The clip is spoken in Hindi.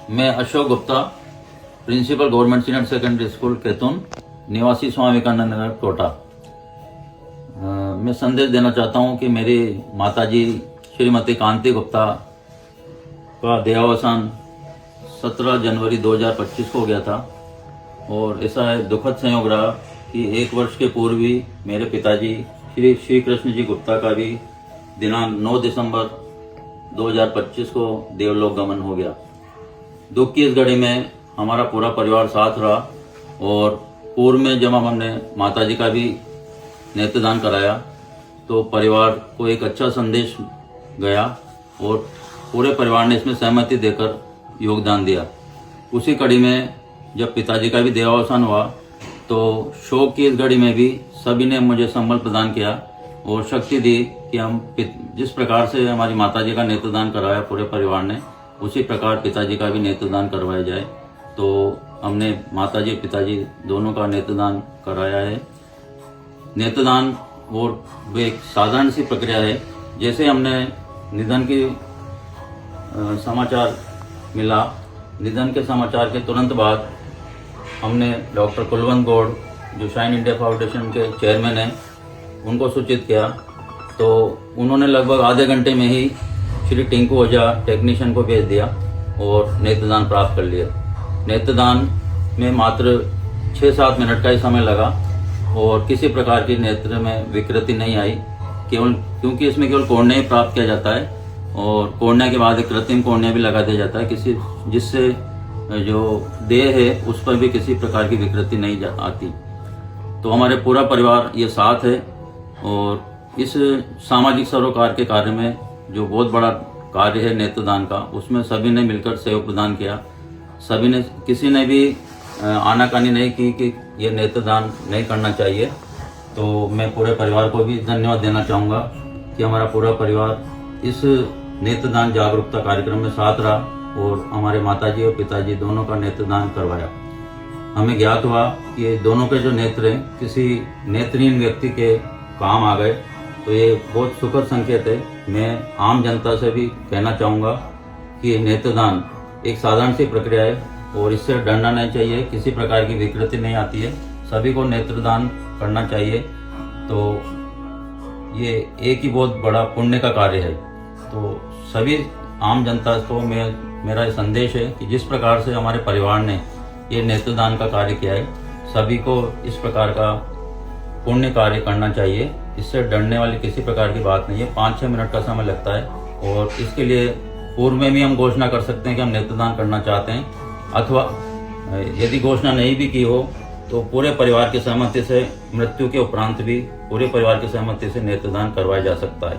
मैं Ashok Gupta, principal government senior secondary school Ketun, निवासी स्वामी विवेकानंद नगर कोटा। मैं संदेश देना चाहता हूं कि मेरी माताजी श्रीमती कांति गुप्ता का देहावसान 17 जनवरी 2025 को हो गया था और ऐसा है दुखद संयोग रहा कि 1 वर्ष के पूर्व भी मेरे पिताजी श्री कृष्ण जी गुप्ता का भी दिनांक 9 दिसंबर 2025 को देवलोक गमन हो गया। दुख की इस घड़ी में हमारा पूरा परिवार साथ रहा और पूर्व में जब हमने माताजी का भी नेत्रदान कराया तो परिवार को एक अच्छा संदेश गया और पूरे परिवार ने इसमें सहमति देकर योगदान दिया। उसी कड़ी में जब पिताजी का भी देहावसान हुआ तो शोक की इस घड़ी में भी सभी ने मुझे संबल प्रदान किया और शक्ति दी कि हम जिस प्रकार से हमारी माताजी का नेत्रदान कराया पूरे परिवार ने, उसी प्रकार पिताजी का भी नेत्रदान करवाया जाए। तो हमने माताजी पिताजी दोनों का नेत्रदान कराया है। नेत्रदान वो एक साधारण सी प्रक्रिया है। जैसे हमने निधन की समाचार मिला, निधन के समाचार के तुरंत बाद हमने डॉक्टर कुलवंत गौड़ जो शाइन इंडिया फाउंडेशन के चेयरमैन हैं उनको सूचित किया। तो उन्होंने लगभग आधे घंटे में ही श्री टिंकू ओझा टेक्नीशियन को भेज दिया और नेत्रदान प्राप्त कर लिया। नेत्रदान में मात्र 6-7 मिनट का ही समय लगा और किसी प्रकार की नेत्र में विकृति नहीं आई, केवल क्योंकि इसमें केवल कॉर्निया ही प्राप्त किया जाता है और कॉर्निया के बाद एक कृत्रिम कॉर्निया भी लगा दिया जाता है जिससे जो देह है उस पर भी किसी प्रकार की विकृति नहीं आती। तो हमारे पूरा परिवार ये साथ है और इस सामाजिक सरोकार के कार्य में जो बहुत बड़ा कार्य है नेत्रदान का, उसमें सभी ने मिलकर सहयोग प्रदान किया। सभी ने, किसी ने भी आनाकानी नहीं की कि ये नेत्रदान नहीं करना चाहिए। तो मैं पूरे परिवार को भी धन्यवाद देना चाहूँगा कि हमारा पूरा परिवार इस नेत्रदान जागरूकता कार्यक्रम में साथ रहा और हमारे माताजी और पिताजी दोनों का नेत्रदान करवाया। हमें ज्ञात हुआ कि दोनों के जो नेत्र हैं किसी नेत्रहीन व्यक्ति के काम आ गए, तो ये बहुत सुखद संकेत है। मैं आम जनता से भी कहना चाहूँगा कि नेत्रदान एक साधारण सी प्रक्रिया है और इससे डरना नहीं चाहिए, किसी प्रकार की विकृति नहीं आती है, सभी को नेत्रदान करना चाहिए। तो ये एक ही बहुत बड़ा पुण्य का कार्य है। तो सभी आम जनता को मेरा संदेश है कि जिस प्रकार से हमारे परिवार ने ये नेत्रदान का कार्य किया है, सभी को इस प्रकार का पुण्य कार्य करना चाहिए। इससे डरने वाली किसी प्रकार की बात नहीं है। 5-6 मिनट का समय लगता है और इसके लिए पूर्व में भी हम घोषणा कर सकते हैं कि हम नेत्रदान करना चाहते हैं, अथवा यदि घोषणा नहीं भी की हो तो पूरे परिवार की सहमति से मृत्यु के उपरांत भी पूरे परिवार की सहमति से नेत्रदान करवाया जा सकता है।